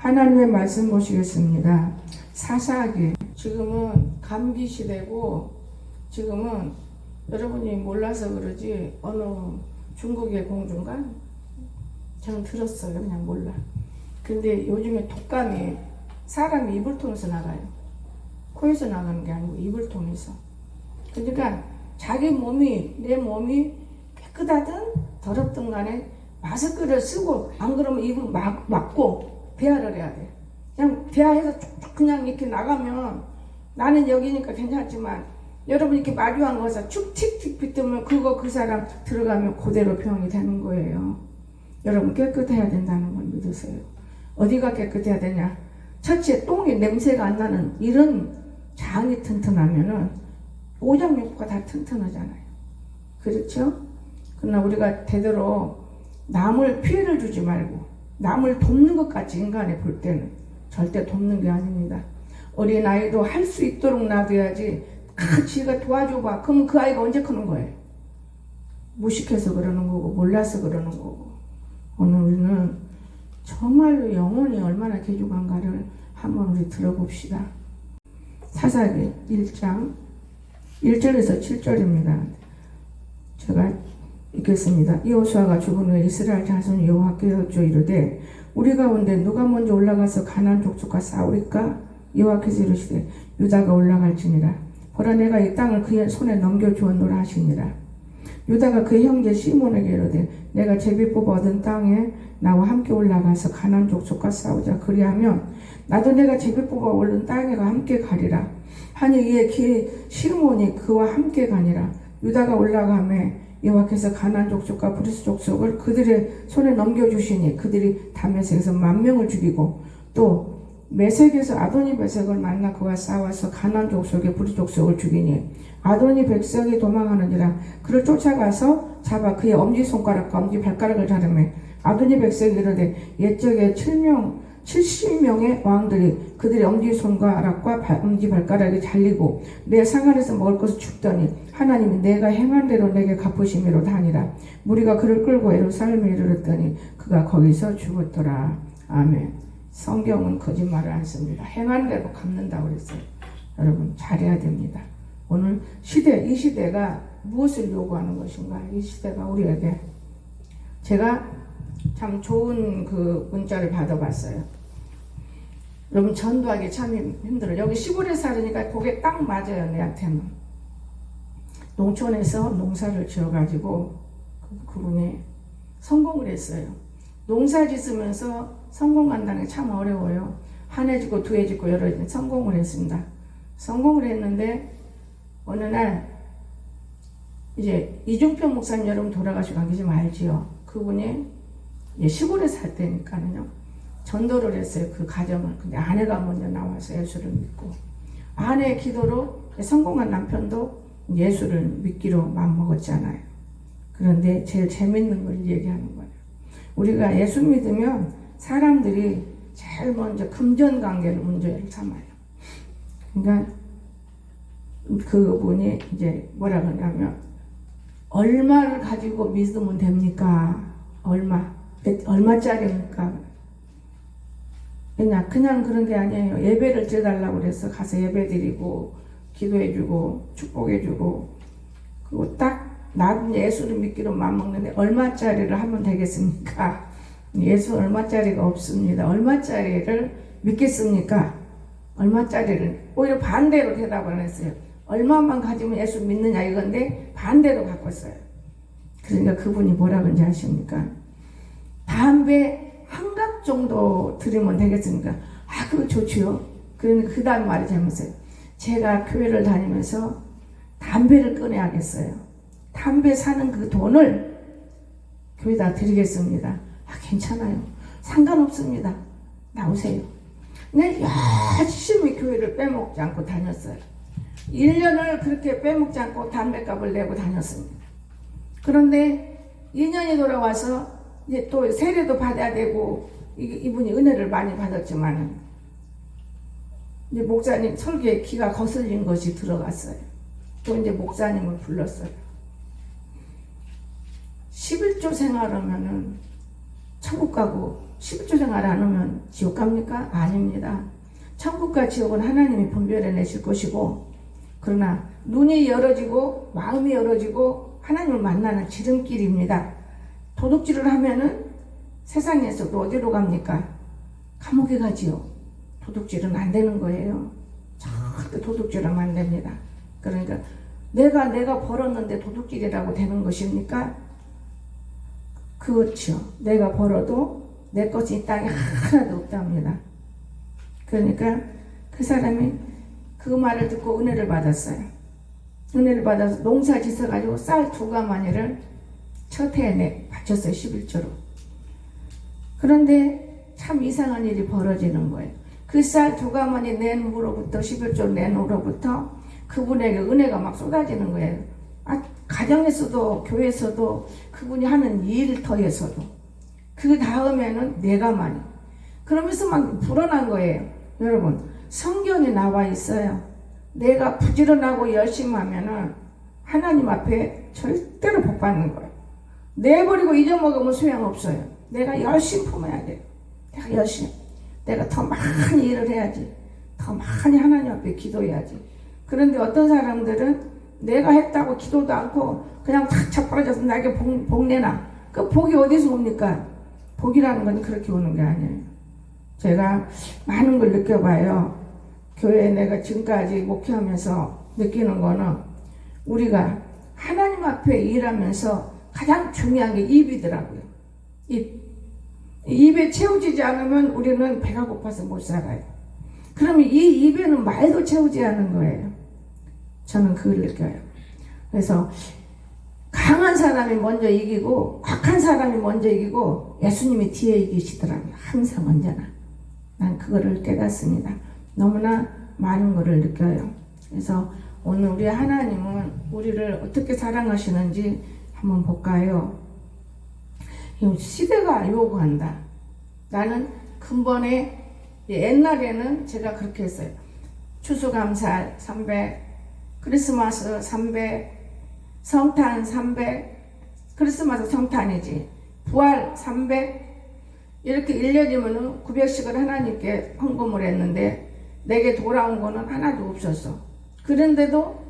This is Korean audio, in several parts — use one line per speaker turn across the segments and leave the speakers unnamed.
하나님의 말씀 보시겠습니다. 사사기. 지금은 감기 시대고, 지금은 여러분이 몰라서 그러지 어느 중국의 공주인가? 저는 들었어요. 그냥 몰라. 근데 요즘에 독감이 사람이 이불 통해서 나가요. 코에서 나가는 게 아니고 이불 통해서. 그러니까 자기 몸이, 내 몸이 깨끗하든 더럽든 간에 마스크를 쓰고, 안 그러면 입을 막고 대화를 해야 돼. 그냥 대화해서 쭉쭉 그냥 이렇게 나가면, 나는 여기니까 괜찮지만 여러분 이렇게 마주한 거에서 축 틱틱 비뜨면 그거 그 사람 들어가면 그대로 병이 되는 거예요. 여러분 깨끗해야 된다는 걸 믿으세요. 어디가 깨끗해야 되냐? 첫째, 똥이 냄새가 안 나는 이런 장이 튼튼하면은 오장육부가 다 튼튼하잖아요. 그렇죠? 그러나 우리가 되도록 남을 피해를 주지 말고 남을 돕는 것 같이 인간이 볼 때는 절대 돕는 게 아닙니다. 어린아이도 할 수 있도록 놔둬야지 지가 도와줘봐. 그러면 그 아이가 언제 크는 거예요? 무식해서 그러는 거고 몰라서 그러는 거고. 오늘 우리는 정말로 영혼이 얼마나 귀중한가를 한번 우리 들어봅시다. 사사기 1장 1절에서 7절입니다. 제가 읽겠습니다. 여호수아가 죽은 후에 이스라엘 자손이 여호와께 여쭈어 이르되 우리 가운데 누가 먼저 올라가서 가나안 족속과 싸우리까? 여호와께서 이르시되 유다가 올라갈지니라. 보라, 내가 이 땅을 그의 손에 넘겨주었노라 하시니라. 유다가 그의 형제 시몬에게 이르되 내가 제비 뽑아 얻은 땅에 나와 함께 올라가서 가나안 족속과 싸우자. 그리하면 나도 내가 제비 뽑아 얻은 땅에 함께 가리라 하니 이에 시몬이 그와 함께 가니라. 유다가 올라가매 여호와께서 가나안 족속과 브리스 족속을 그들의 손에 넘겨주시니 그들이 다메섹에서 10,000명을 죽이고 또 메섹에서 아도니 백성을 만나 그와 싸워서 가나안 족속의 브리스 족속을 죽이니 아도니 백성이 도망하느니라. 그를 쫓아가서 잡아 그의 엄지손가락과 엄지발가락을 자르매 아도니 백성이 이르되 옛적에 70명의 왕들이 그들의 엄지손가락과 엄지발가락이 잘리고 내 상안에서 먹을 것을 죽더니 하나님이 내가 행한 대로 내게 갚으심이로다 하니라. 무리가 그를 끌고 예루살렘에 이르렀더니 그가 거기서 죽었더라. 아멘. 성경은 거짓말을 안 씁니다. 행한 대로 갚는다고 그랬어요. 여러분 잘해야 됩니다. 오늘 이 시대가 무엇을 요구하는 것인가? 이 시대가 우리에게, 제가 참 좋은 그 문자를 받아봤어요. 여러분 전도하기 참 힘들어요. 여기 시골에 살으니까 그게 딱 맞아요. 내한테는. 농촌에서 농사를 지어가지고 그분이 성공을 했어요. 농사 짓으면서 성공 간다는 게 참 어려워요. 한 해 짓고 두 해 짓고 여러 해 성공을 했습니다. 성공을 했는데 어느 날 이제 이중표 목사님 여러분 돌아가시고 계시면 알지요. 그분이 시골에 살 때니까는요 전도를 했어요. 그 가정을. 근데 아내가 먼저 나와서 예수를 믿고, 아내의 기도로 성공한 남편도 예수를 믿기로 마음먹었잖아요. 그런데 제일 재밌는 걸 얘기하는 거예요. 우리가 예수 믿으면 사람들이 제일 먼저 금전관계를 문제를 삼아요. 그러니까 그분이 이제 뭐라 그러냐면 얼마를 가지고 믿으면 됩니까? 얼마짜리입니까? 그냥 그런 게 아니에요. 예배를 드려달라고 그래서 가서 예배 드리고 기도해주고 축복해주고, 그리고 딱 나도 예수를 믿기로 마음먹는데 얼마짜리를 하면 되겠습니까? 예수 얼마짜리가 없습니다. 얼마짜리를 믿겠습니까? 얼마짜리를 오히려 반대로 대답을 했어요. 얼마만 가지면 예수 믿느냐 이건데 반대로 바꿨어요. 그러니까 그분이 뭐라 그런지 아십니까? 담배 한 갑 정도 드리면 되겠습니까? 그거 좋지요. 그러니까 그 다음 말이 잘못했어요. 제가 교회를 다니면서 담배를 꺼내야겠어요. 담배 사는 그 돈을 교회다 드리겠습니다. 괜찮아요. 상관없습니다. 나오세요. 네, 열심히 교회를 빼먹지 않고 다녔어요. 1년을 그렇게 빼먹지 않고 담배값을 내고 다녔습니다. 그런데 2년이 돌아와서 이제 또 세례도 받아야 되고, 이분이 은혜를 많이 받았지만 이제 목사님 설교에 귀가 거슬린 것이 들어갔어요. 또 이제 목사님을 불렀어요. 11조 생활하면은 천국 가고 11조 생활 안 하면 지옥 갑니까? 아닙니다. 천국과 지옥은 하나님이 분별해 내실 것이고, 그러나 눈이 열어지고 마음이 열어지고 하나님을 만나는 지름길입니다. 도둑질을 하면은 세상에서도 어디로 갑니까? 감옥에 가지요. 도둑질은 안 되는 거예요. 절대 도둑질하면 안 됩니다. 그러니까 내가 벌었는데 도둑질이라고 되는 것입니까? 그렇죠. 내가 벌어도 내 것이 이 땅에 하나도 없답니다. 그러니까 그 사람이 그 말을 듣고 은혜를 받았어요. 은혜를 받아서 농사 지어가지고 쌀 2가마니를 첫 해에 바쳤어요. 11조로. 그런데 참 이상한 일이 벌어지는 거예요. 그 쌀 2가마니 낸 후로부터 11조 낸 후로부터 그분에게 은혜가 막 쏟아지는 거예요. 가정에서도 교회에서도 그분이 하는 일터에서도 그 다음에는 4가마니 그러면서 막 불어난 거예요. 여러분 성경에 나와 있어요. 내가 부지런하고 열심히 하면은 하나님 앞에 절대로 복 받는 거예요. 내버리고 잊어먹으면 소용없어요. 내가 열심히 품어야 돼요. 내가 열심히. 내가 더 많이 일을 해야지. 더 많이 하나님 앞에 기도해야지. 그런데 어떤 사람들은 내가 했다고 기도도 않고 그냥 탁 자빠져서 나에게 복 내놔. 그 복이 어디서 옵니까? 복이라는 건 그렇게 오는 게 아니에요. 제가 많은 걸 느껴봐요. 교회에 내가 지금까지 목회하면서 느끼는 거는 우리가 하나님 앞에 일하면서 가장 중요한 게 입이더라고요. 입에 채워지지 않으면 우리는 배가 고파서 못 살아요. 그러면 이 입에는 말도 채우지 않은 거예요. 저는 그걸 느껴요. 그래서 강한 사람이 먼저 이기고 악한 사람이 먼저 이기고 예수님이 뒤에 이기시더라고요. 항상 언제나. 난 그거를 깨닫습니다. 너무나 많은 거를 느껴요. 그래서 오늘 우리 하나님은 우리를 어떻게 사랑하시는지 한번 볼까요? 시대가 요구한다. 나는 근본에 옛날에는 제가 그렇게 했어요. 추수감사 300, 크리스마스 300, 성탄 300, 크리스마스 성탄이지. 부활 300, 이렇게 1년이면 900씩을 하나님께 헌금을 했는데 내게 돌아온 거는 하나도 없었어. 그런데도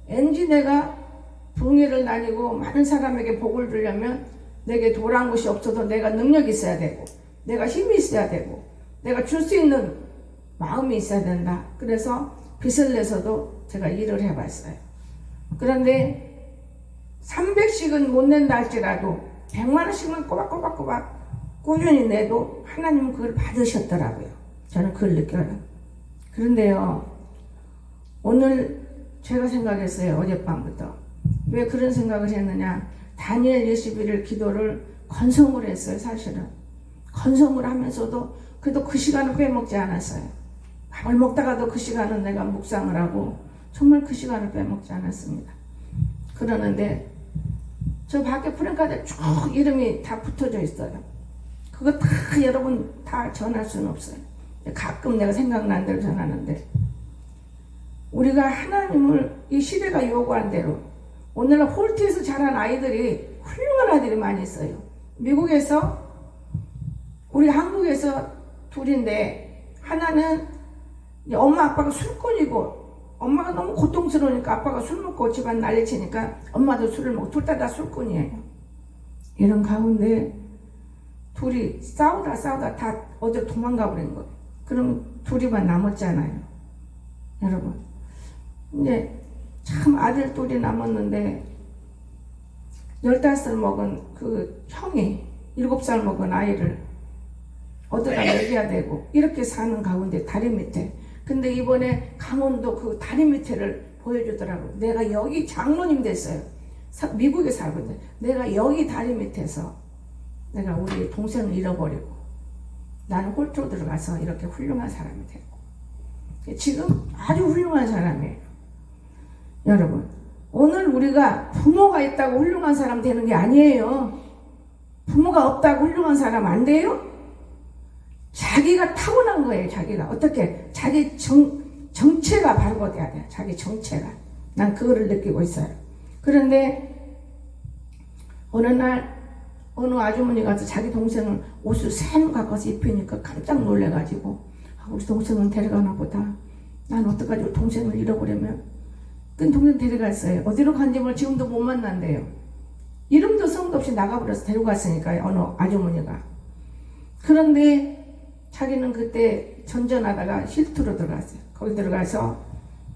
왠지 내가 붕괴를 나뉘고 많은 사람에게 복을 주려면 내게 돌아온 것이 없어도 내가 능력이 있어야 되고 내가 힘이 있어야 되고 내가 줄 수 있는 마음이 있어야 된다. 그래서 빚을 내서도 제가 일을 해봤어요. 그런데 300씩은 못 낸다 할지라도 100만 원씩만 꼬박꼬박 꾸준히 내도 하나님은 그걸 받으셨더라고요. 저는 그걸 느껴요. 그런데요, 오늘 제가 생각했어요. 어젯밤부터. 왜 그런 생각을 했느냐. 다니엘 21일 기도를 건성으로 했어요. 사실은. 건성으로 하면서도 그래도 그 시간은 빼먹지 않았어요. 밥을 먹다가도 그 시간은 내가 묵상을 하고 정말 그 시간을 빼먹지 않았습니다. 그러는데 저 밖에 프랭카드에 쭉 이름이 다 붙어져 있어요. 그거 다 여러분 다 전할 수는 없어요. 가끔 내가 생각난 대로 전하는데 우리가 하나님을 이 시대가 요구한 대로 오늘날 홀트에서 자란 아이들이 훌륭한 아이들이 많이 있어요. 미국에서 우리 한국에서 둘인데 하나는 엄마 아빠가 술꾼이고 엄마가 너무 고통스러우니까 아빠가 술 먹고 집안 난리치니까 엄마도 술을 먹고 둘 다 술꾼이에요. 이런 가운데 둘이 싸우다 다 어디로 도망가 버린 거예요. 그럼 둘이만 남았잖아요. 여러분 이제 참 아들 둘이 남았는데 15살 먹은 그 형이 7살 먹은 아이를 어디다 먹여야 되고 이렇게 사는 가운데 다리 밑에 근데 이번에 강원도 그 다리 밑에를 보여주더라고요. 내가 여기 장로님 됐어요. 미국에 살고 있는데 내가 여기 다리 밑에서 내가 우리 동생을 잃어버리고 나는 홀트로 들어가서 이렇게 훌륭한 사람이 됐고 지금 아주 훌륭한 사람이에요. 여러분 오늘 우리가 부모가 있다고 훌륭한 사람 되는 게 아니에요. 부모가 없다고 훌륭한 사람 안 돼요? 자기가 타고난 거예요. 자기가 어떻게 자기 정체가 바로 돼야 돼요. 자기 정체가. 난 그거를 느끼고 있어요. 그런데 어느 날 어느 아주머니 가서 자기 동생을 옷을 새로 갖고서 입히니까 깜짝 놀래가지고 우리 동생은 데려가나 보다. 난 어떡하지? 우리 동생을 잃어버리면. 그 동생 데려갔어요. 어디로 간지 모르 지금도 못 만난대요. 이름도 성도 없이 나가버려서 데려갔으니까요. 어느 아주머니가. 그런데 자기는 그때 전전하다가 힐트로 들어갔어요. 거기 들어가서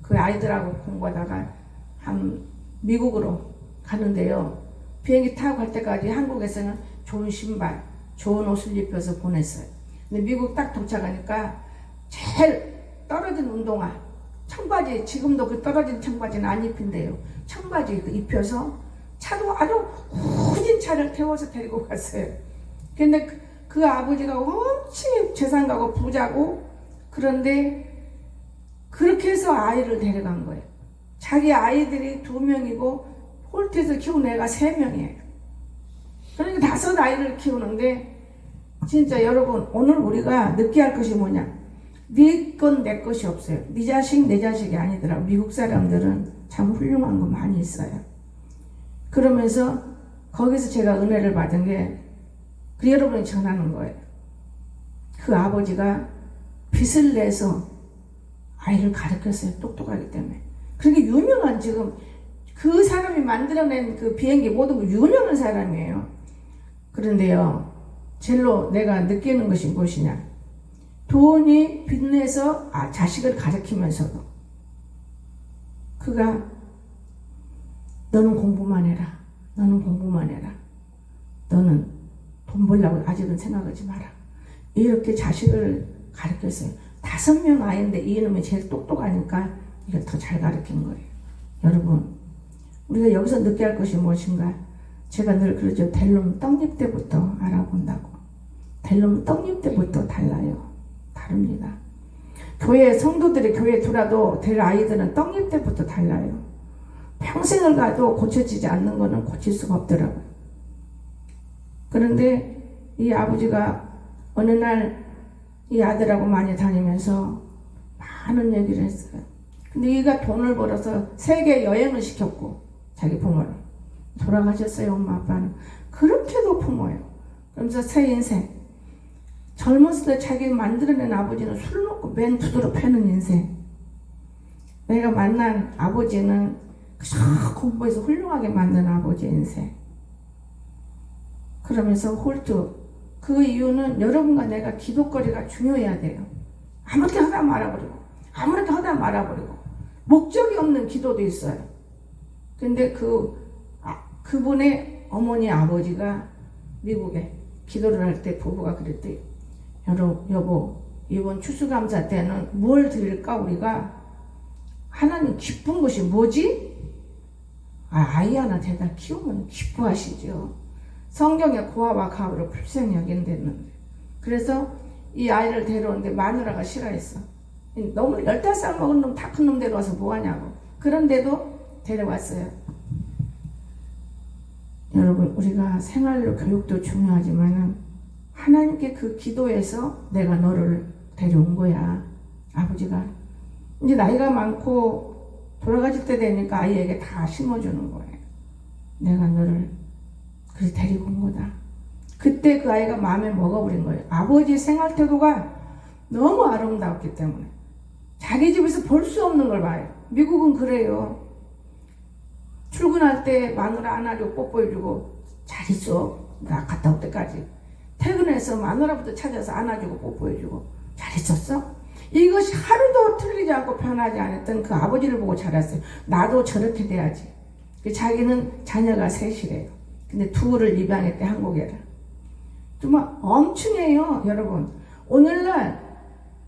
그 아이들하고 공부하다가 한 미국으로 가는데요. 비행기 타고 갈 때까지 한국에서는 좋은 신발, 좋은 옷을 입혀서 보냈어요. 근데 미국 딱 도착하니까 제일 떨어진 운동화, 청바지, 지금도 그 떨어진 청바지는 안 입힌대요. 청바지 입혀서 차도 아주 후진 차를 태워서 데리고 갔어요. 근데 그 아버지가 엄청 재산가고 부자고, 그런데 그렇게 해서 아이를 데려간 거예요. 자기 아이들이 2명이고 홀트에서 키운 애가 3명이에요. 그러니까 5 아이를 키우는데, 진짜 여러분, 오늘 우리가 느끼할 것이 뭐냐? 네 건 내 것이 없어요. 네 자식 내 자식이 아니더라고. 미국 사람들은 참 훌륭한 거 많이 있어요. 그러면서 거기서 제가 은혜를 받은 게, 그 여러분이 전하는 거예요. 그 아버지가 빚을 내서 아이를 가르쳤어요. 똑똑하기 때문에. 그렇게 유명한, 지금 그 사람이 만들어낸 그 비행기 모든 거 유명한 사람이에요. 그런데요, 젤로 내가 느끼는 것이 무엇이냐? 돈이 빚내서 자식을 가르치면서도 그가 너는 공부만 해라. 너는 공부만 해라. 너는 돈 벌려고 아직은 생각하지 마라. 이렇게 자식을 가르쳤어요. 5명 아이인데 이놈이 제일 똑똑하니까 이걸 더 잘 가르친 거예요. 여러분, 우리가 여기서 느껴야 할 것이 무엇인가? 제가 늘 그러죠. 델놈 떡잎 때부터 알아본다고. 델놈 떡잎 때부터 달라요. 다릅니다. 교회 성도들이 교회에 들어와도 될 아이들은 떡잎 때부터 달라요. 평생을 가도 고쳐지지 않는 거는 고칠 수가 없더라고요. 그런데 이 아버지가 어느 날 이 아들하고 많이 다니면서 많은 얘기를 했어요. 근데 얘가 돈을 벌어서 세계 여행을 시켰고, 자기 부모를. 돌아가셨어요. 엄마 아빠는. 그렇게도 부모예요. 그러면서 새 인생, 젊었을 때 자기 만들어낸 아버지는 술 먹고 맨 두드러 패는 인생. 내가 만난 아버지는 공부해서 훌륭하게 만든 아버지 인생. 그러면서 홀트, 그 이유는 여러분과 내가 기도거리가 중요해야 돼요. 아무렇게 하다 말아버리고, 아무렇게 하다 말아버리고, 목적이 없는 기도도 있어요. 근데 그분의 어머니 아버지가 미국에 기도를 할 때 부부가 그랬대요. 여보, 이번 추수감사 때는 뭘 드릴까 우리가? 하나님 기쁜 것이 뭐지? 아이 하나 대다 키우면 기뻐하시죠. 성경에 고아와 가부를 불쌍히 여긴댔는데, 그래서 이 아이를 데려오는데 마누라가 싫어했어. 너무 15살 먹은 놈 다 큰 놈 데려와서 뭐하냐고. 그런데도 데려왔어요. 여러분, 우리가 생활로 교육도 중요하지만은 하나님께 그 기도에서 내가 너를 데려온 거야. 아버지가 이제 나이가 많고 돌아가실 때 되니까 아이에게 다 심어주는 거예요. 내가 너를 그래서 데리고 온 거다. 그때 그 아이가 마음에 먹어버린 거예요. 아버지 생활 태도가 너무 아름다웠기 때문에 자기 집에서 볼 수 없는 걸 봐요. 미국은 그래요. 출근할 때 마누라 안아주고 뽀뽀해주고 잘 있어. 나 갔다 올 때까지. 퇴근해서 마누라부터 찾아서 안아주고 뽀뽀해주고 잘 있었어? 이것이 하루도 틀리지 않고 변하지 않았던 그 아버지를 보고 자랐어요. 나도 저렇게 돼야지. 자기는 자녀가 셋이래요. 근데 둘을 입양했대, 한국에를. 정말 엄청해요, 여러분. 오늘날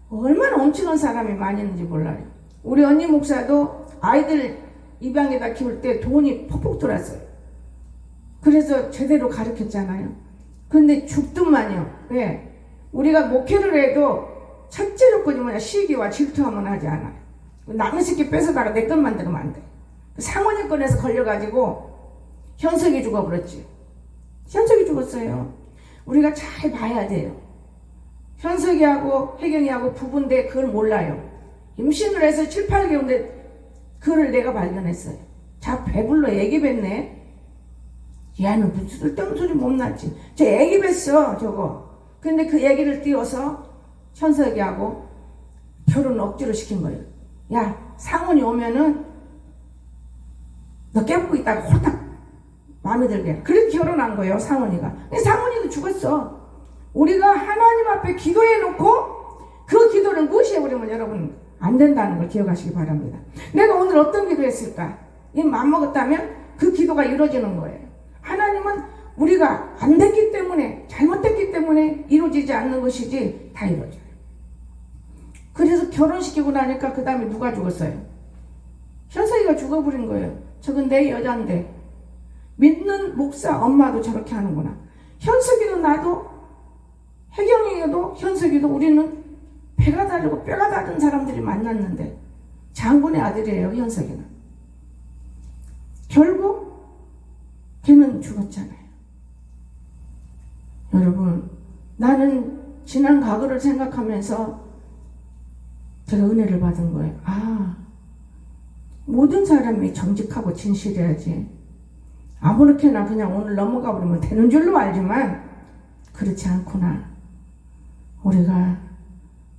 얼마나 엄청난 사람이 많이 있는지 몰라요. 우리 언니 목사도 아이들 입양에다 키울 때 돈이 퍽퍽 들었어요. 그래서 제대로 가르쳤잖아요. 근데 죽든만요. 왜? 우리가 목회를 해도 첫째 조건이 뭐냐? 시기와 질투하면 하지 않아요. 남의 새끼 뺏어다가 내 것 만들면 안 돼. 상원이 건에서 걸려가지고 현석이 죽어버렸지. 현석이 죽었어요. 우리가 잘 봐야 돼요. 현석이하고 혜경이하고 부부인데 그걸 몰라요. 임신을 해서 7, 8개월인데 그걸 내가 발견했어요. 자, 배불러 애기 뱉네. 얘는 무슨 쓸데없는 소리 못났지. 저 애기 뵀어 저거. 근데 그 애기를 띄워서 현석이하고 결혼 억지로 시킨 거예요. 야 상훈이 오면은 너 깨닫고 있다가 홀딱 마음에 들게 해라. 그래서 결혼한 거예요 상훈이가. 근데 상훈이도 죽었어. 우리가 하나님 앞에 기도해 놓고 그 기도를 무시해버리면 여러분 안 된다는 걸 기억하시기 바랍니다. 내가 오늘 어떤 기도했을까? 이 맘먹었다면 그 기도가 이루어지는 거예요. 하나님은 우리가 안 됐기 때문에 잘못됐기 때문에 이루어지지 않는 것이지 다 이루어져요. 그래서 결혼시키고 나니까 그 다음에 누가 죽었어요? 현석이가 죽어버린 거예요. 저건 내 여잔데 믿는 목사 엄마도 저렇게 하는구나. 현석이도 나도 혜경이도 현석이도 우리는 배가 다르고 뼈가 다른 사람들이 만났는데 장군의 아들이에요 현석이는. 결국 걔는 죽었잖아요. 여러분 나는 지난 과거를 생각하면서 제가 은혜를 받은 거예요. 아 모든 사람이 정직하고 진실해야지. 아무렇게나 그냥 오늘 넘어가 버리면 되는 줄로 알지만 그렇지 않구나. 우리가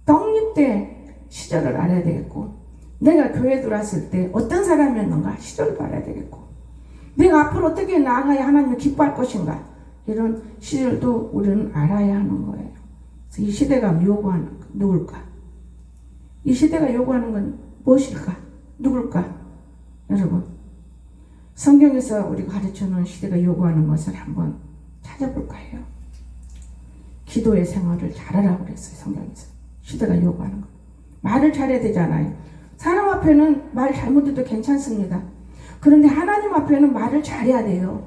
떡잎 때 시절을 알아야 되겠고 내가 교회 들어왔을 때 어떤 사람이었는가 시절도 알아야 되겠고 내가 앞으로 어떻게 나아가야 하나님을 기뻐할 것인가 이런 시절도 우리는 알아야 하는 거예요. 그래서 이 시대가 요구하는 건 누굴까? 이 시대가 요구하는 건 무엇일까? 누굴까? 여러분 성경에서 우리가 가르쳐놓은 시대가 요구하는 것을 한번 찾아볼까 해요. 기도의 생활을 잘하라고 그랬어요. 성경에서 시대가 요구하는 거 말을 잘해야 되잖아요. 사람 앞에는 말 잘못해도 괜찮습니다. 그런데 하나님 앞에는 말을 잘해야 돼요.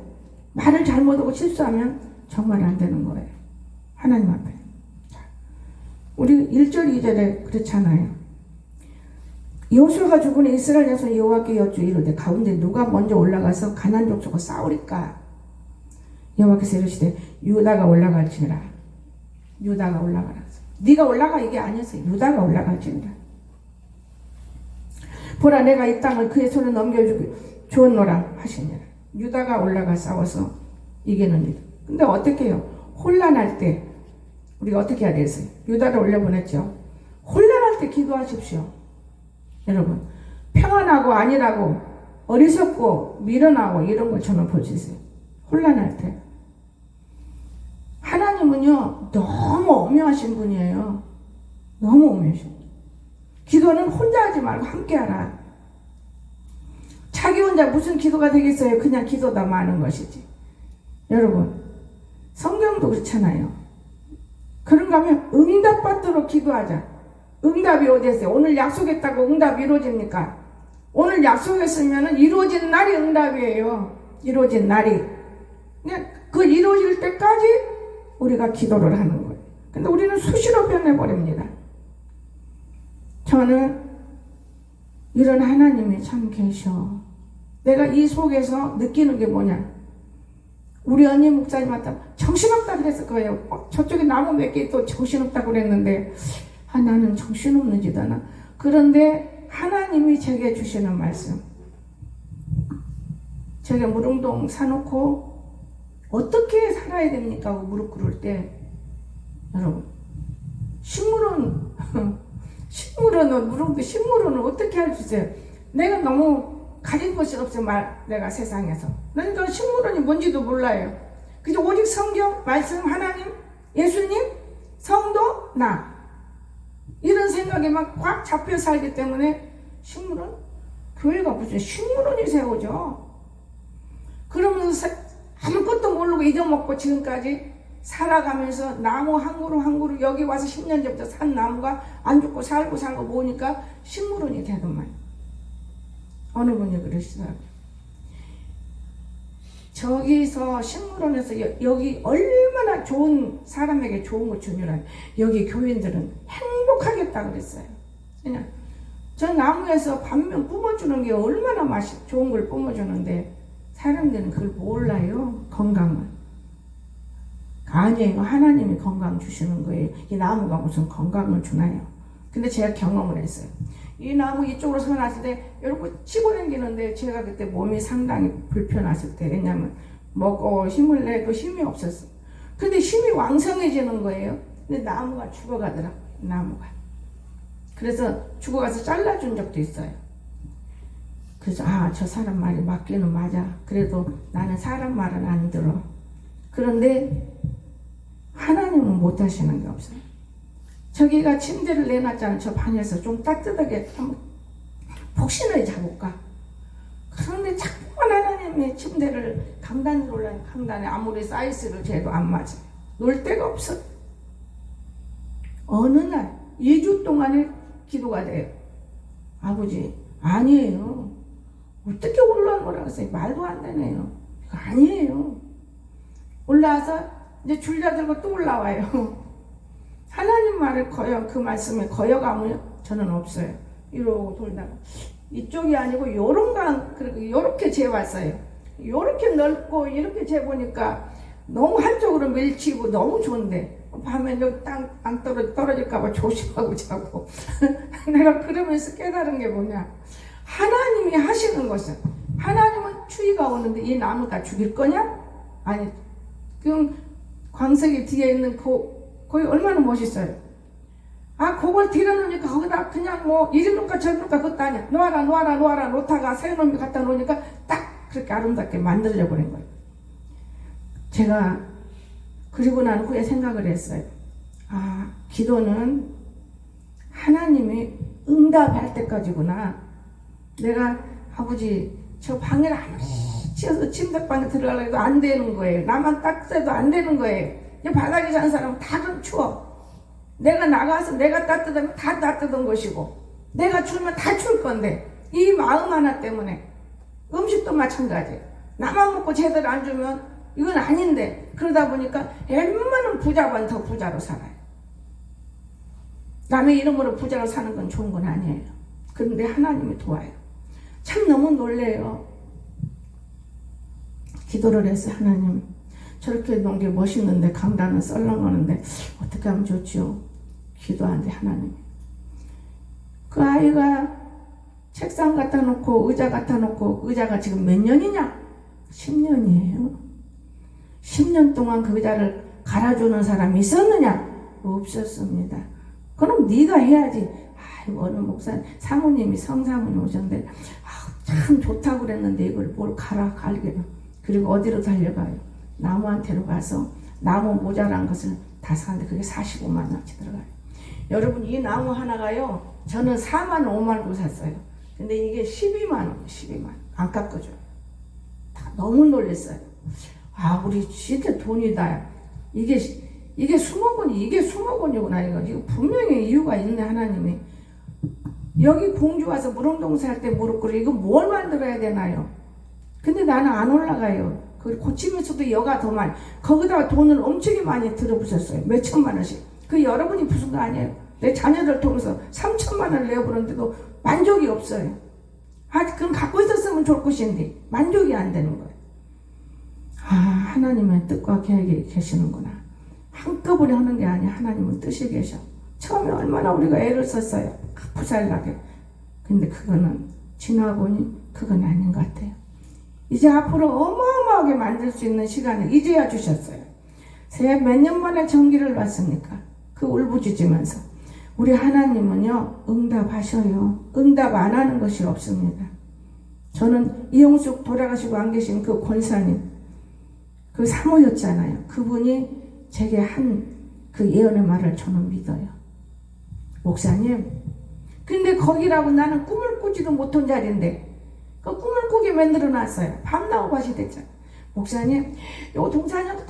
말을 잘못하고 실수하면 정말 안 되는 거예요. 하나님 앞에. 우리 1절 2절에 그렇잖아요. 여호수아가 죽은 이스라엘 자손 여호와께 여쭈 이르되 가운데 누가 먼저 올라가서 가나안 족속과 싸우리까? 여호와께서 이르시되 유다가 올라갈지니라. 유다가 올라가라. 네가 올라가 이게 아니었어요. 유다가 올라갈지니라. 보라 내가 이 땅을 그의 손에 넘겨주었노라 하시니라. 유다가 올라가 싸워서 이기는 일. 근데 어떻게 해요? 혼란할 때 우리가 어떻게 해야 되겠어요? 유다를 올려보냈죠. 혼란할 때 기도하십시오. 여러분 평안하고 아니라고 어리석고 미련하고 이런 걸 저는 보시세요. 혼란할 때 하나님은요 너무 오묘하신 분이에요. 너무 오묘하신 분. 기도는 혼자 하지 말고 함께 하라. 자기 혼자 무슨 기도가 되겠어요? 그냥 기도다 많은 것이지. 여러분 성경도 그렇잖아요. 그런가 하면 응답받도록 기도하자. 응답이 어디 있어요? 오늘 약속했다고 응답이 이루어집니까? 오늘 약속했으면 이루어진 날이 응답이에요. 이루어진 날이. 그냥 그 이루어질 때까지 우리가 기도를 하는 거예요. 근데 우리는 수시로 변해버립니다. 저는 이런 하나님이 참 계셔. 내가 이 속에서 느끼는 게 뭐냐? 우리 언니 목사님한테 정신없다 그랬을 거예요. 저쪽에 나무 몇 개 또 정신없다고 그랬는데 나는 정신없는 짓 하나. 그런데 하나님이 제게 주시는 말씀. 제가 무릉동 사놓고 어떻게 살아야 됩니까? 하고 무릎 꿇을 때 여러분 식물은 무릉도 식물은 어떻게 할 수 있어요? 내가 너무 가진 것이 없어 내가 세상에서. 그러니까 식물원이 뭔지도 몰라요. 그저 오직 성경, 말씀, 하나님, 예수님, 성도, 나. 이런 생각에 막 꽉 잡혀 살기 때문에 식물원? 교회가 무슨 식물원이 세워져. 그러면서 아무것도 모르고 잊어먹고 지금까지 살아가면서 나무 한 그루 한 그루 여기 와서 10년 전부터 산 나무가 안 죽고 살고 모으니까 식물원이 되더만. 어느 분이 그러시더라고요. 저기서 식물원에서 여기 얼마나 좋은 사람에게 좋은 거 주냐라. 여기 교인들은 행복하겠다 그랬어요. 그냥 저 나무에서 반면 뿜어주는 게 얼마나 좋은 걸 뿜어주는데 사람들은 그걸 몰라요. 건강은. 아니에요. 하나님이 건강 주시는 거예요. 이 나무가 무슨 건강을 주나요? 근데 제가 경험을 했어요. 이 나무 이쪽으로 서놨을 때 이렇게 치고 다니는데 제가 그때 몸이 상당히 불편했을 때 왜냐면 먹고 힘을 내도 힘이 없었어. 근데 힘이 왕성해지는 거예요. 근데 나무가 죽어가더라. 나무가. 그래서 죽어가서 잘라준 적도 있어요. 그래서 저 사람 말이 맞기는 맞아. 그래도 나는 사람 말은 안 들어. 그런데 하나님은 못 하시는 게 없어요. 저기가 침대를 내놨잖아요. 저 방에서 좀 따뜻하게 한번 폭신하게 자볼까. 그런데 자꾸만 하나님의 침대를 강단으로 올라요. 강단에 아무리 사이즈를 재도 안 맞아요. 놀 데가 없어. 어느 날 2주 동안에 기도가 돼요. 아버지 아니에요. 어떻게 올라온 거라고 했어요. 말도 안 되네요. 아니에요. 올라와서 이제 줄자 들고 또 올라와요. 하나님 말을 그 말씀에 거여감은 저는 없어요. 이러고 돌다가 이쪽이 아니고 요렇게 재봤어요. 요렇게 넓고 이렇게 재보니까 너무 한쪽으로 밀치고 너무 좋은데 밤에 여기 땅 떨어질까봐 조심하고 자고 내가 그러면서 깨달은 게 뭐냐, 하나님이 하시는 것은, 하나님은 추위가 오는데 이 나무 다 죽일 거냐? 아니, 그럼 광석이 뒤에 있는 거기 얼마나 멋있어요. 그걸 들여놓으니까 거기다 그냥 뭐 이리 놓을까 저리 놓을까 그것도 아니야. 놓아라 놓다가 새 놈이 갖다 놓으니까 딱 그렇게 아름답게 만들어져 버린 거예요. 제가 그리고 난 후에 생각을 했어요. 기도는 하나님이 응답할 때까지구나. 내가 아버지 저 방에 아무리 치어서 침대방에 들어가려고 해도 안 되는 거예요. 나만 딱 떼도 안 되는 거예요. 바닥에 사는 사람은 다 추워. 내가 나가서 내가 따뜻하면 다 따뜻한 것이고 내가 추우면 다 추울 건데 이 마음 하나 때문에 음식도 마찬가지예요. 나만 먹고 제대로 안 주면 이건 아닌데 그러다 보니까 웬만한 부자보다 더 부자로 살아요. 남의 이름으로 부자로 사는 건 좋은 건 아니에요. 그런데 하나님이 도와요. 참 너무 놀래요. 기도를 해서 하나님 저렇게 놓은 게 멋있는데 강단은 썰렁거는데 어떻게 하면 좋지요? 기도하는데 하나님, 그 아이가 책상 갖다 놓고 의자 갖다 놓고 의자가 지금 몇 년이냐? 10년이에요. 10년 동안 그 의자를 갈아주는 사람이 있었느냐? 없었습니다. 그럼 네가 해야지. 어느 목사님, 사모님이 성사모님 오셨는데 참 좋다고 그랬는데 이걸 뭘 갈기는. 그리고 어디로 달려가요? 나무한테로 가서 나무 모자란 것을 다 사는데 그게 45만 원치 들어가요. 여러분, 이 나무 하나가요, 저는 4만 5만 원 샀어요. 근데 이게 12만 원, 12만 원. 안 깎아줘요. 다 너무 놀랐어요. 우리 진짜 돈이다. 이게 수목원이, 이게 수목원이구나. 이거 분명히 이유가 있네, 하나님이. 여기 공주 와서 무릉동사 할 때 무릎 꿇어. 이거 뭘 만들어야 되나요? 근데 나는 안 올라가요. 그 고치면서도 여가 더 많이. 거기다가 돈을 엄청 많이 들어부셨어요. 몇 천만 원씩. 그 여러분이 부순 거 아니에요. 내 자녀들 통해서 3천만 원을 내어보는데도 만족이 없어요. 그럼 갖고 있었으면 좋을 것인데 만족이 안 되는 거예요. 하나님의 뜻과 계획이 계시는구나. 한꺼번에 하는 게 아니야. 하나님은 뜻이 계셔. 처음에 얼마나 우리가 애를 썼어요. 부살나게. 근데 그거는 지나보니 그건 아닌 것 같아요. 이제 앞으로 어마어마하게 만들 수 있는 시간을 이제야 주셨어요. 새해 몇 년 만에 전기를 받습니까? 그 울부짖으면서. 우리 하나님은요, 응답하셔요. 응답 안 하는 것이 없습니다. 저는 이용숙 돌아가시고 안 계신 그 권사님, 그 사모였잖아요. 그분이 제게 한 그 예언의 말을 저는 믿어요. 목사님, 근데 거기라고 나는 꿈을 꾸지도 못한 자리인데 그 꿈을 꾸게 만들어 놨어요. 밤나무 밭이 됐잖아요. 목사님, 요 동산이 아주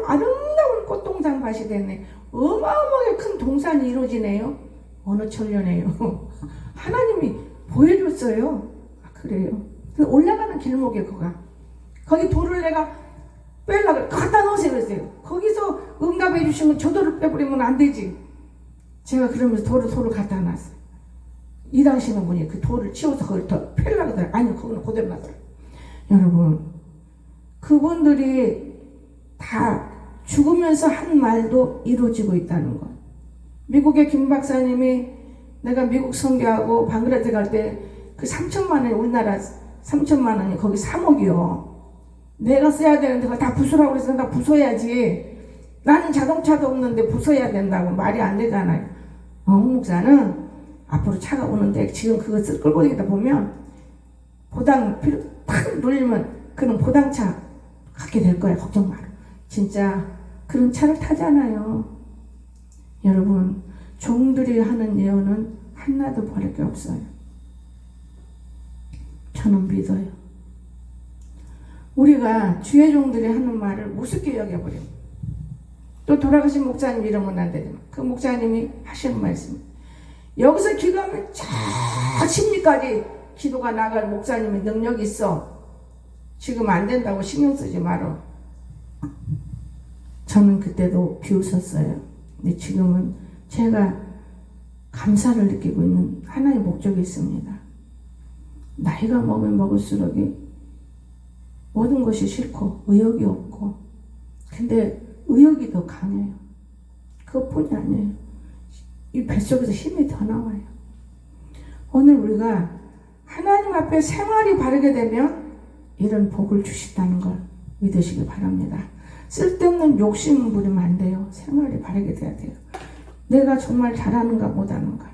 아름다운 꽃동산 밭이 됐네. 어마어마하게 큰 동산이 이루어지네요. 어느 천년에요. 하나님이 보여줬어요. 그래요. 올라가는 길목에 거기 돌을 내가 빼려고 갖다 놓으세요 그랬어요. 거기서 응답해 주시면 저 돌을 빼버리면 안 되지. 제가 그러면서 돌을 갖다 놨어요. 일하시는 분이 그 돌을 치워서 거기를 더 펴려고 하더라고요. 아니요, 그거는 그대로 놔둬요. 여러분, 그분들이 다 죽으면서 한 말도 이루어지고 있다는 것. 미국의 김 박사님이 내가 미국 선교하고 방글라데시 갈 때 그 3천만 원이 우리나라 3천만 원이 거기 3억이요. 내가 써야 되는데 그거 다 부수라고 그래서 나 부숴야지. 나는 자동차도 없는데 부숴야 된다고 말이 안 되잖아요. 홍 목사는 앞으로 차가 오는데 지금 그것을 끌고 다니다 보면 보당 필요 탁 눌리면 그런 보당차 갖게 될 거야. 걱정 마라. 진짜 그런 차를 타잖아요. 여러분, 종들이 하는 예언은 하나도 버릴 게 없어요. 저는 믿어요. 우리가 주의 종들이 하는 말을 우습게 여겨버려요. 또 돌아가신 목사님 이러면 안 되지만 그 목사님이 하시는 말씀, 여기서 기도하면 저 심리까지 기도가 나갈 목사님의 능력이 있어. 지금 안 된다고 신경 쓰지 말어. 저는 그때도 비웃었어요. 근데 지금은 제가 감사를 느끼고 있는 하나의 목적이 있습니다. 나이가 먹으면 먹을수록 모든 것이 싫고 의욕이 없고, 근데 의욕이 더 강해요. 그것뿐이 아니에요. 이 뱃속에서 힘이 더 나와요. 오늘 우리가 하나님 앞에 생활이 바르게 되면 이런 복을 주신다는 걸 믿으시기 바랍니다. 쓸데없는 욕심 부리면 안 돼요. 생활이 바르게 돼야 돼요. 내가 정말 잘하는가 못하는가.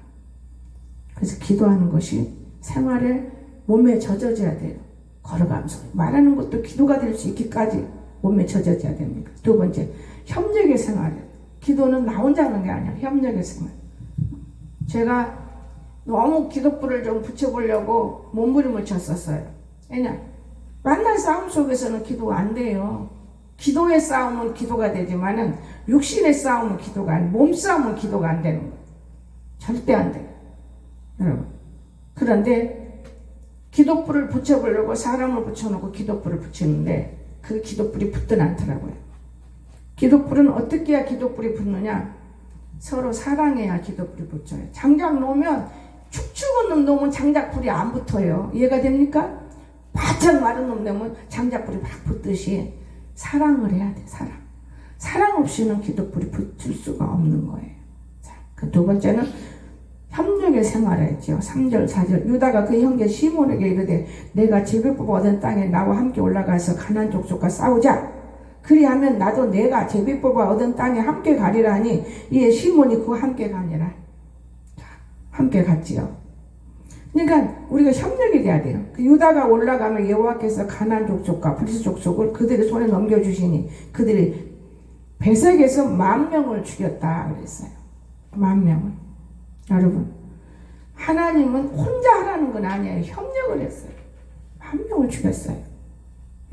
그래서 기도하는 것이 생활에 몸에 젖어져야 돼요. 걸어가면서 말하는 것도 기도가 될 수 있기까지 몸에 젖어져야 됩니다. 두 번째, 협력의 생활이에요. 기도는 나 혼자 하는 게 아니야. 협력의 생활. 제가 너무 기도불을 좀 붙여보려고 몸부림을 쳤었어요. 왜냐? 만난 싸움 속에서는 기도가 안 돼요. 기도의 싸움은 기도가 되지만은 육신의 싸움은 기도가 안, 몸싸움은 기도가 안 되는 거예요. 절대 안 돼요. 여러분. 그런데 기도불을 붙여보려고 사람을 붙여놓고 기도불을 붙이는데 그 기도불이 붙든 않더라고요. 기도불은 어떻게 해야 기도불이 붙느냐? 서로 사랑해야 기도불이 붙어요. 장작 놓으면 축축은 놈 놓으면 장작불이 안 붙어요. 이해가 됩니까? 바짝 마른 놈 놓으면 장작불이 막 붙듯이 사랑을 해야 돼. 사랑 없이는 기도불이 붙을 수가 없는 거예요. 자, 그 두 번째는 협력의 생활을 했죠. 3절 4절 유다가 그 형제 시몬에게 이르되 내가 제비뽑아 얻은 땅에 나와 함께 올라가서 가나안 족속과 싸우자. 그리하면 나도 내가 제비뽑아 얻은 땅에 함께 가리라 하니 이에 시몬이 그와 함께 가니라. 함께 갔지요. 그러니까 우리가 협력이 돼야 돼요. 그 유다가 올라가면 여호와께서 가나안 족속과 브리스 족속을 그들의 손에 넘겨주시니 그들이 베색에서 10,000명을 죽였다 그랬어요. 10,000명을. 여러분, 하나님은 혼자 하라는 건 아니에요. 협력을 했어요. 10,000명을 죽였어요.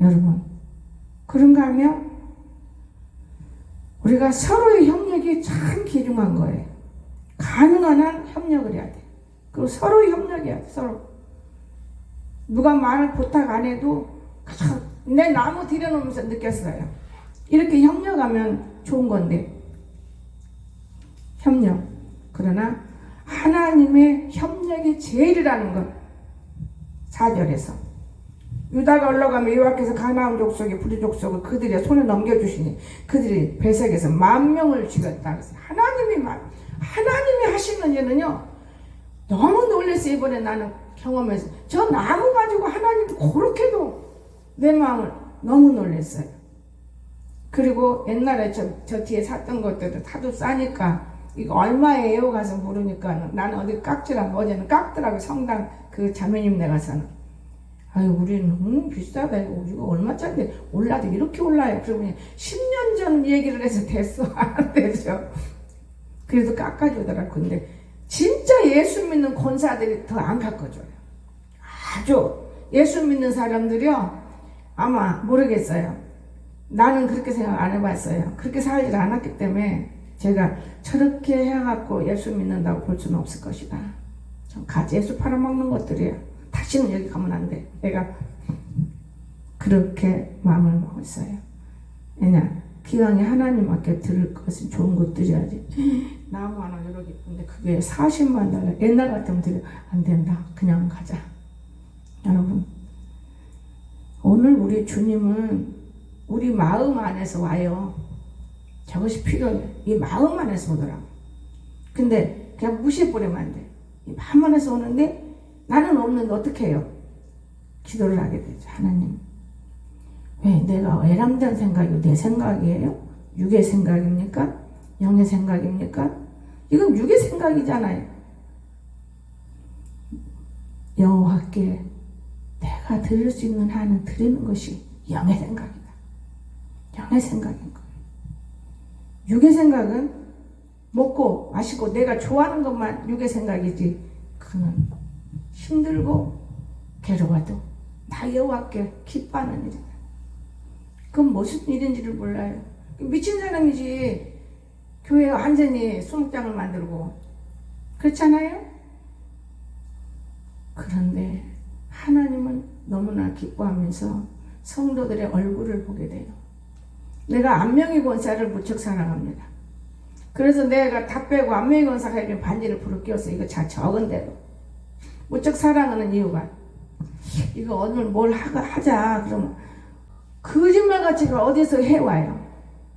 여러분, 그런가 하면 우리가 서로의 협력이 참 귀중한 거예요. 가능한 한 협력을 해야 돼. 그리고 서로 협력해야 돼. 서로. 누가 말을 부탁 안 해도 내 나무 들여놓으면서 느꼈어요. 이렇게 협력하면 좋은 건데. 협력. 그러나 하나님의 협력이 제일이라는 것. 4절에서 유다가 올라가면 여호와께서 가나안 족속의 브리 족속을 그들의 손에 넘겨주시니 그들이 베색에서 10,000명을 죽였다. 하나님이 하시는 일은요 너무 놀랐어요. 이번에 나는 경험해서 저 나무 가지고 하나님 그렇게도 내 마음을 너무 놀랐어요. 그리고 옛날에 저 뒤에 샀던 것들도 다도 싸니까 이거 얼마예요? 가서 물으니까 나는 어디 깎지라고 어제는 깎더라고. 성당 그 자매님네 가서는 아유 우리는 너무 비싸다. 이거 얼마짜리 올라도 이렇게 올라요. 그러면 10년 전 얘기를 해서 됐어. 안 되죠. 그래도 깎아주더라고. 근데 진짜 예수 믿는 권사들이 더 안 깎아줘요. 아주 예수 믿는 사람들이요 아마 모르겠어요. 나는 그렇게 생각 안 해봤어요. 그렇게 살질 않았기 때문에 제가 저렇게 해갖고 예수 믿는다고 볼 수는 없을 것이다. 가지 예수 팔아먹는 것들이야. 다시는 여기 가면 안 돼. 내가 그렇게 마음을 먹었어요. 왜냐 기왕에 하나님 앞에 들을 것은 좋은 것 드려야지. 나무 하나 이렇게 예쁜데 그게 40만 달러. 옛날 같으면 드려 안 된다. 그냥 가자. 여러분 오늘 우리 주님은 우리 마음 안에서 와요. 저것이 필요해요. 이 마음 안에서 오더라고. 근데 그냥 무시해버리면 안 돼. 이 마음 안에서 오는데 나는 없는데 어떻게 해요? 기도를 하게 되죠. 하나님 왜? 내가 애람된 생각이 내 생각이에요? 육의 생각입니까? 영의 생각입니까? 이건 육의 생각이잖아요. 여호와께 내가 드릴 수 있는 한은 드리는 것이 영의 생각이다. 영의 생각인 거예요. 육의 생각은 먹고 마시고 내가 좋아하는 것만 육의 생각이지, 그는 힘들고 괴로워도 나 여호와께 기뻐하는 일이다. 그건 무슨 일인지를 몰라요. 미친 사람이지. 교회 완전히 수목장을 만들고 그렇잖아요. 그런데 하나님은 너무나 기뻐하면서 성도들의 얼굴을 보게 돼요. 내가 안명희 권사를 무척 사랑합니다. 그래서 내가 다 빼고 안명희 권사가 이렇게 반지를 부르 끼워서 이거 자 적은 대로 무척 사랑하는 이유가, 이거 오늘 뭘 하자 그러면 거짓말같이 어디서 해와요.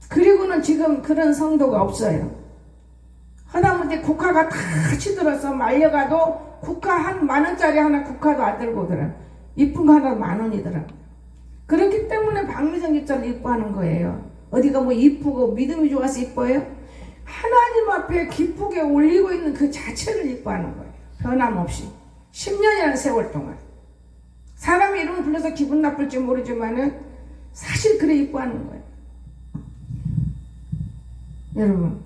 그리고는 지금 그런 성도가 없어요. 하다못해 국화가 다 치들어서 말려가도 국화 한 10,000원짜리 하나 국화도 안 들고 오더라. 이쁜 거 하나 10,000원이더라. 그렇기 때문에 박미선 집사를 이뻐하는 거예요. 어디가 뭐 이쁘고 믿음이 좋아서 이뻐요? 하나님 앞에 기쁘게 올리고 있는 그 자체를 이뻐하는 거예요. 변함없이 10년이라는 세월 동안. 사람의 이름을 불러서 기분 나쁠지 모르지만은 사실 그래 이뻐하는 거예요. 여러분,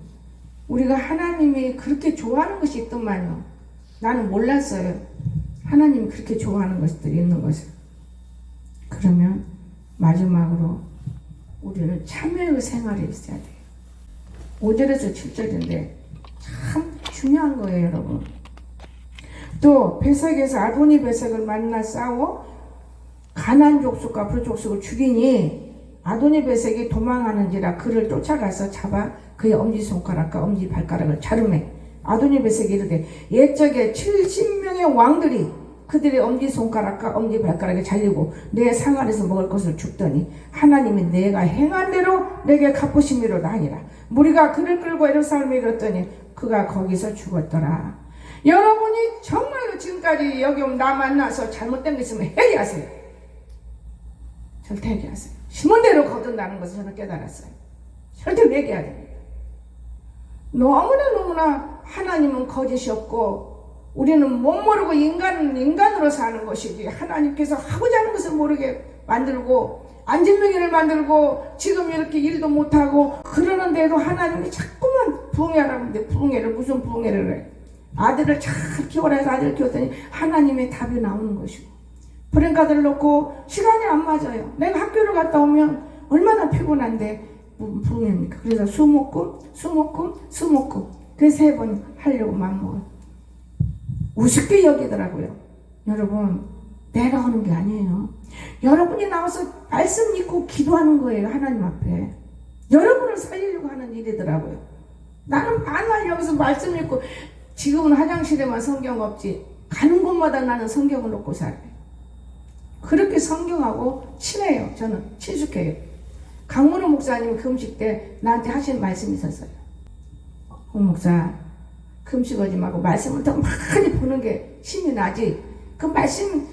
우리가 하나님이 그렇게 좋아하는 것이 있더만요. 나는 몰랐어요. 하나님이 그렇게 좋아하는 것들이 있는 것을. 그러면 마지막으로 우리는 참회의 생활이 있어야 돼요. 5절에서 7절인데 참 중요한 거예요, 여러분. 또 베색에서 아도니 베색을 만나 싸워 가나안 족속과 불 족속을 죽이니 아도니 베색이 도망하는지라 그를 쫓아가서 잡아 그의 엄지손가락과 엄지발가락을 자르매 아도니 베색이 이르되 옛적에 70명의 왕들이 그들의 엄지손가락과 엄지발가락에 잘리고 내 상 안에서 먹을 것을 죽더니 하나님이 내가 행한 대로 내게 갚으심이로다 하니라. 무리가 그를 끌고 예루살렘에 이르렀더니 그가 거기서 죽었더라. 여러분이 정말로 지금까지 여기 오면 나 만나서 잘못된 거 있으면 회개하세요. 절대 회개하세요. 심은 대로 거둔다는 것을 저는 깨달았어요. 절대 회개해야 됩니다. 너무나 하나님은 거짓이 없고 우리는 못 모르고 인간으로 사는 것이지, 하나님께서 하고자 하는 것을 모르게 만들고 안진병이를 만들고 지금 이렇게 일도 못하고 그러는데도 하나님이 자꾸만 부흥회라는데 부흥회를 무슨 부흥회를 해. 아들을 잘 키워라 해서 아들을 키웠더니 하나님의 답이 나오는 것이고, 브랜카드를 놓고 시간이 안 맞아요. 내가 학교를 갔다 오면 얼마나 피곤한데 부흥회입니까? 그래서 수목금 그 3번 하려고 마음먹어요. 우습게 여기더라고요. 여러분, 내가 하는 게 아니에요. 여러분이 나와서 말씀 읽고 기도하는 거예요. 하나님 앞에 여러분을 살리려고 하는 일이더라고요. 나는 반날 여기서 말씀 읽고, 지금은 화장실에만 성경 없지 가는 곳마다 나는 성경을 놓고 살아요. 그렇게 성경하고 친해요. 저는 친숙해요. 강문호 목사님 금식 때 나한테 하신 말씀이 있었어요. 홍 목사, 금식하지 말고 말씀을 더 많이 보는 게 힘이 나지. 그 말씀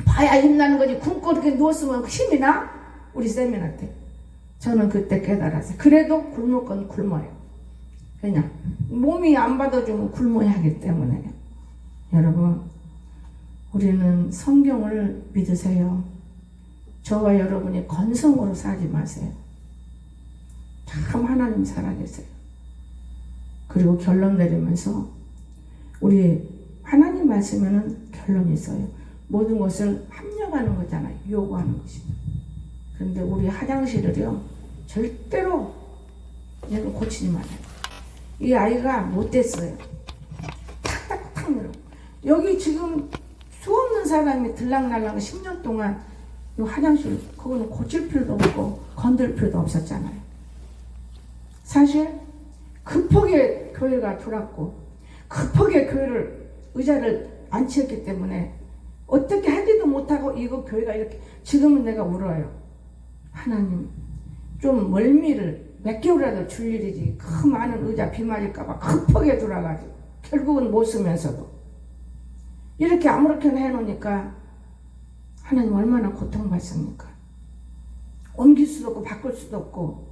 봐야 힘나는 거지. 굶고 이렇게 누웠으면 힘이 나? 우리 쌤한테. 저는 그때 깨달았어요. 그래도 굶을 건 굶어요. 그냥 몸이 안 받아주면 굶어야 하기 때문에. 여러분, 우리는 성경을 믿으세요. 저와 여러분이 건성으로 살지 마세요. 참 하나님 살아계세요. 그리고 결론 내리면서 우리 하나님 말씀에는 결론이 있어요. 모든 것을 합력하는 거잖아요. 요구하는 것입니다. 그런데 우리 화장실을요, 절대로 얘는 고치지 말아요. 이 아이가 못됐어요. 탁탁탁 밀어. 여기 지금 수 없는 사람이 들락날락 10년 동안 이 화장실, 그거는 고칠 필요도 없고 건들 필요도 없었잖아요. 사실 급하게 교회가 들어왔고 급하게 교회를 의자를 안 치웠기 때문에 어떻게 하지도 못하고 이거 교회가 이렇게, 지금은 내가 울어요. 하나님, 좀 멀미를 몇 개월이라도 줄 일이지 그 많은 의자 비 맞을까봐 급하게 돌아가지고 결국은 못 쓰면서도 이렇게 아무렇게나 해놓으니까 하나님 얼마나 고통받습니까? 옮길 수도 없고 바꿀 수도 없고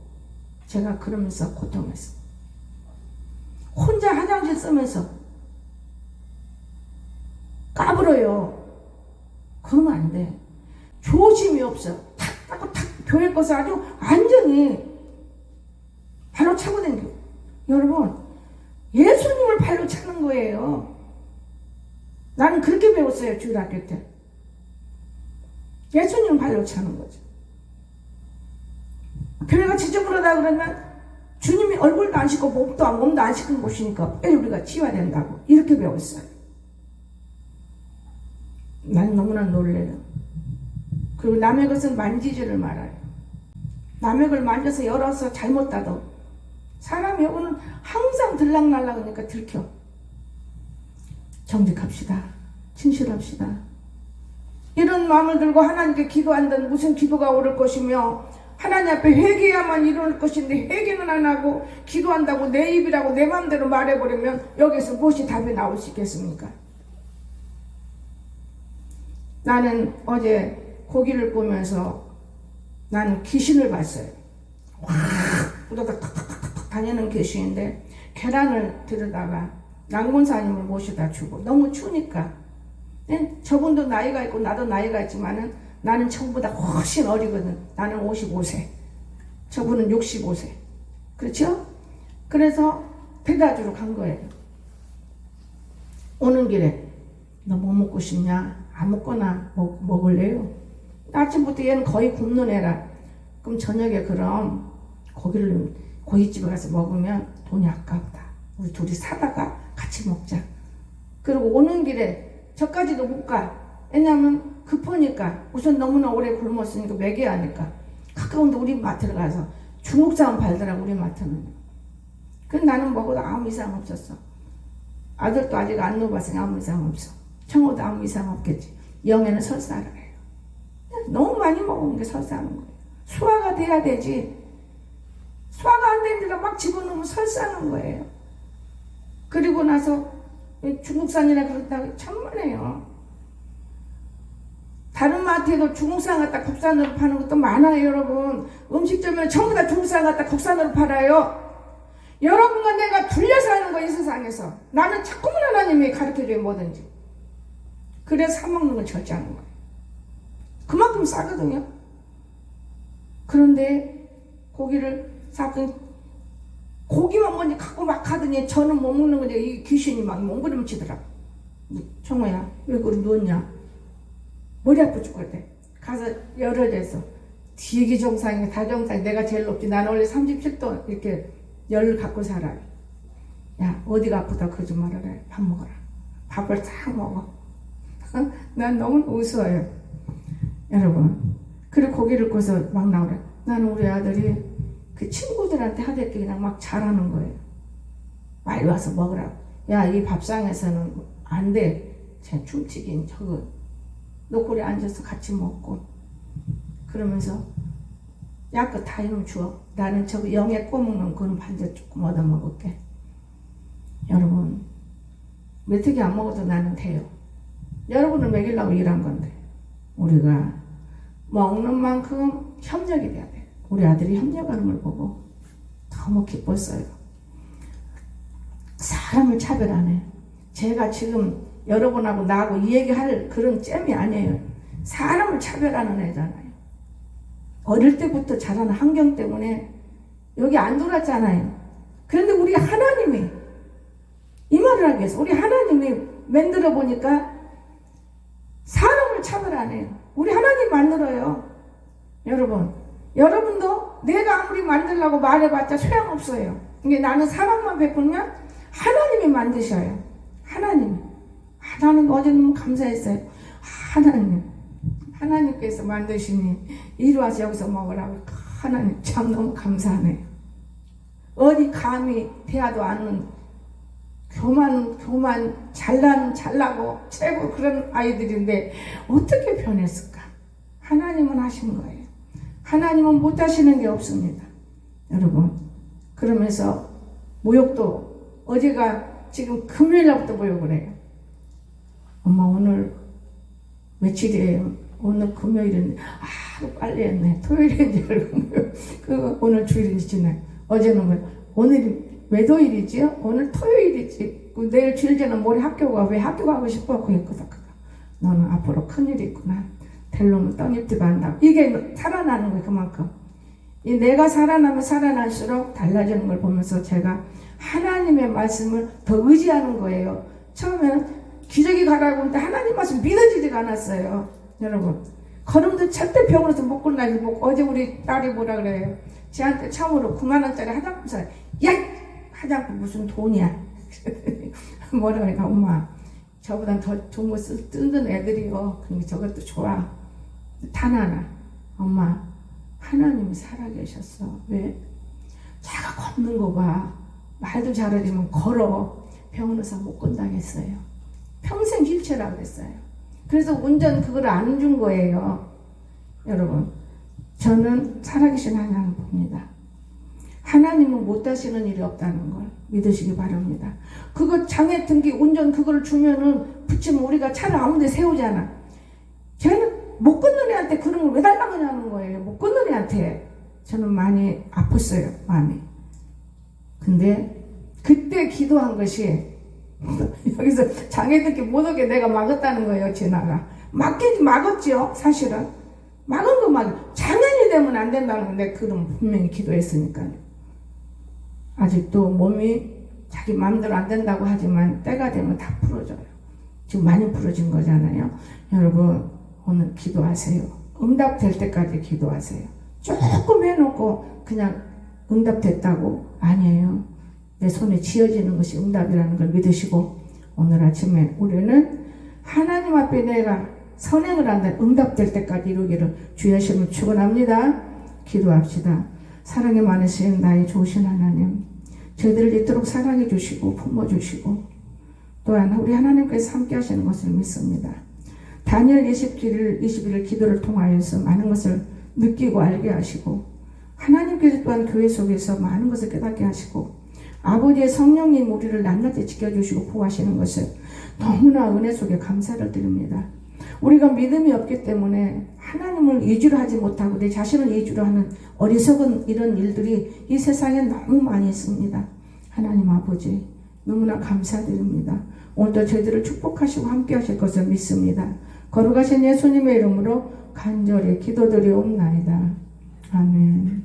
제가 그러면서 고통했어. 혼자 화장실 쓰면서 까불어요. 그러면 안 돼. 조심이 없어. 탁 닦고 탁 교회 것을 아주 완전히 발로 차고 다니고. 여러분, 예수님을 발로 차는 거예요. 나는 그렇게 배웠어요. 주일학교 때. 예수님을 발로 차는 거죠. 교회가 지저분하다 그러면 주님이 얼굴도 안 씻고 몸도 안 씻은 곳이니까 빨리 우리가 치워야 된다고 이렇게 배웠어요. 난 너무나 놀래요. 그리고 남의 것은 만지지를 말아요. 남의 걸 만져서 열어서 잘못 닫아. 사람이 여기는 항상 들락날락 하니까 들켜. 정직합시다. 진실합시다. 이런 마음을 들고 하나님께 기도한다는 무슨 기도가 오를 것이며 하나님 앞에 회개야만 이룰 것인데 회개는 안 하고 기도한다고 내 입이라고 내 마음대로 말해버리면 여기서 무엇이 답이 나올 수 있겠습니까? 나는 어제 고기를 보면서 나는 귀신을 봤어요. 확 우다닥닥닥닥 다니는 귀신인데 계란을 들여다가 낭군사님을 모셔다 주고 너무 추우니까 저분도 나이가 있고 나도 나이가 있지만은 나는 저보다 훨씬 어리거든. 나는 55세. 저분은 65세. 그렇죠? 그래서 데려다 주러 간 거예요. 오는 길에 너 뭐 먹고 싶냐? 아무거나 먹을래요? 아침부터 얘는 거의 굶는 애라. 그럼 저녁에 그럼 고깃집에 가서 먹으면 돈이 아깝다. 우리 둘이 사다가 같이 먹자. 그리고 오는 길에 저까지도 못 가. 왜냐면 급하니까 우선 너무나 오래 굶었으니까 먹여야 하니까 가까운데 우리 마트를 가서 중국산 팔더라고. 우리 마트는. 그래서 나는 먹어도 아무 이상 없었어. 아들도 아직 안 넣어봤으니 아무 이상 없어. 청호도 아무 이상 없겠지. 영애는 설사를 해요. 너무 많이 먹은 게 설사하는 거예요. 소화가 돼야 되지. 소화가 안 되니까 막 집어넣으면 설사하는 거예요. 그리고 나서 중국산이라 그렇다고 천만에요. 다른 마트에도 중국산 갖다 국산으로 파는 것도 많아요. 여러분 음식점에 전부 다 중국산 갖다 국산으로 팔아요. 여러분과 내가 둘려서 하는 거야. 이 세상에서 나는 자꾸만 하나님이 가르쳐줘요. 뭐든지. 그래서 사먹는 건 절제하는 거예요. 그만큼 싸거든요. 그런데 고기를 사고 고기만 먼저 갖고 막 하더니 저는 못 먹는 건데 이 귀신이 막 몽골이면 치더라. 청호야 왜 그걸 누웠냐? 머리 아프 죽겠대. 가서 열을 내서 되게 정상이야. 다 정상이. 내가 제일 높지. 나는 원래 37도 이렇게 열을 갖고 살아요. 야 어디가 아프다 거짓말을 해. 밥 먹어라. 밥을 딱 먹어. 난 너무 우스워요. 여러분 그리고 고기를 구워서 막 나오래. 나는 우리 아들이 그 친구들한테 하대께 그냥 막 잘하는 거예요. 빨리 와서 먹으라고. 야 이 밥상에서는 안 돼. 제 춤치긴 저거 노골에 앉아서 같이 먹고 그러면서 약껏 다 이놈 주워. 나는 저거 영에 꼬먹는 그런 반절 조금 얻어 먹을게. 여러분 메뚜기 안 먹어도 나는 돼요. 여러분을 먹이려고 일한 건데 우리가 먹는 만큼 협력이 돼야 돼. 우리 아들이 협력하는 걸 보고 너무 기뻤어요. 사람을 차별 안 해. 제가 지금 여러분하고 나하고 이 얘기할 그런 잼이 아니에요. 사람을 차별하는 애잖아요. 어릴 때부터 자라는 환경 때문에 여기 안 돌았잖아요. 그런데 우리 하나님이 이 말을 하기 위해서 우리 하나님이 만들어 보니까 사람을 차별 안 해요. 우리 하나님 만들어요. 여러분도 내가 아무리 만들려고 말해봤자 소용없어요. 이게 나는 사랑만 베풀면 하나님이 만드셔요. 하나님 어제 너무 감사했어요. 하나님께서 만드시니 이리 와서 여기서 먹으라고. 하나님 참 너무 감사하네요. 어디 감히 대하도 않는 교만 잘나고 최고 그런 아이들인데 어떻게 변했을까? 하나님은 하신 거예요. 하나님은 못 하시는 게 없습니다. 여러분 그러면서 모욕도 어제가 지금 금요일 날부터 모욕을 해요. 엄마 오늘 며칠이에요? 오늘 금요일인데 빨리 했네. 토요일인 줄 알고 오늘 주일인지 지내. 어제는 뭐 오늘이 외도일이지? 오늘 토요일이지. 내일 주일제는 모레 학교가 왜 학교 가고 싶어? 그랬거든. 너는 앞으로 큰일이 있구나. 될 놈은 떡잎도 안다. 이게 살아나는 거예요. 그만큼. 이 내가 살아나면 살아날수록 달라지는 걸 보면서 제가 하나님의 말씀을 더 의지하는 거예요. 처음에는 기저귀 가라고 하는데 하나님 말씀 믿어지지가 않았어요. 여러분. 걸음도 절대 병원에서 못 건너지. 어제 우리 딸이 뭐라 그래요. 지한테 처음으로 9만 원짜리 화장품 사요. 야! 화장품 무슨 돈이야. 뭐라 그러니까 엄마 저보단 더 좋은 거 쓰는 애들이요. 근데 저것도 좋아. 단 하나. 엄마 하나님이 살아계셨어. 왜? 자가 걷는 거 봐. 말도 잘하지만 걸어. 병원에서 못 건다겠어요. 평생 휠체어라 그랬어요. 그래서 운전 그걸 안 준 거예요. 여러분 저는 살아계신 하나님을 봅니다. 하나님은 못 하시는 일이 없다는 걸 믿으시기 바랍니다. 그거 장애 등기 운전 그걸 주면은 붙이면 우리가 차를 아무 데 세우잖아. 쟤는 못 걷는 애한테 그런 걸 왜 달라고 하는 거예요. 못 걷는 애한테. 저는 많이 아팠어요. 마음이. 근데 그때 기도한 것이 여기서 장애 등기 못 오게 내가 막았다는 거예요. 지나가. 막았죠. 사실은. 막은 거 장애인이 되면 안 된다는 건데 그럼 분명히 기도했으니까요. 아직도 몸이 자기 마음대로 안 된다고 하지만 때가 되면 다 풀어져요. 지금 많이 풀어진 거잖아요. 여러분 오늘 기도하세요. 응답될 때까지 기도하세요. 조금 해놓고 그냥 응답됐다고 아니에요. 내 손에 쥐어지는 것이 응답이라는 걸 믿으시고 오늘 아침에 우리는 하나님 앞에 내가 선행을 한다 응답될 때까지 이루기를 주의 이름으로 축원합니다. 기도합시다. 사랑이 많으신 나의 좋으신 하나님 저희들을 이토록 사랑해 주시고 품어주시고 또한 우리 하나님께서 함께 하시는 것을 믿습니다. 다니엘 21일 기도를 통하여서 많은 것을 느끼고 알게 하시고 하나님께서 또한 교회 속에서 많은 것을 깨닫게 하시고 아버지의 성령님 우리를 낱낱이 지켜주시고 보호하시는 것을 너무나 은혜 속에 감사를 드립니다. 우리가 믿음이 없기 때문에 하나님을 위주로 하지 못하고 내 자신을 위주로 하는 어리석은 이런 일들이 이 세상에 너무 많이 있습니다. 하나님 아버지 너무나 감사드립니다. 오늘도 저희들을 축복하시고 함께 하실 것을 믿습니다. 거룩하신 예수님의 이름으로 간절히 기도드리옵나이다. 아멘.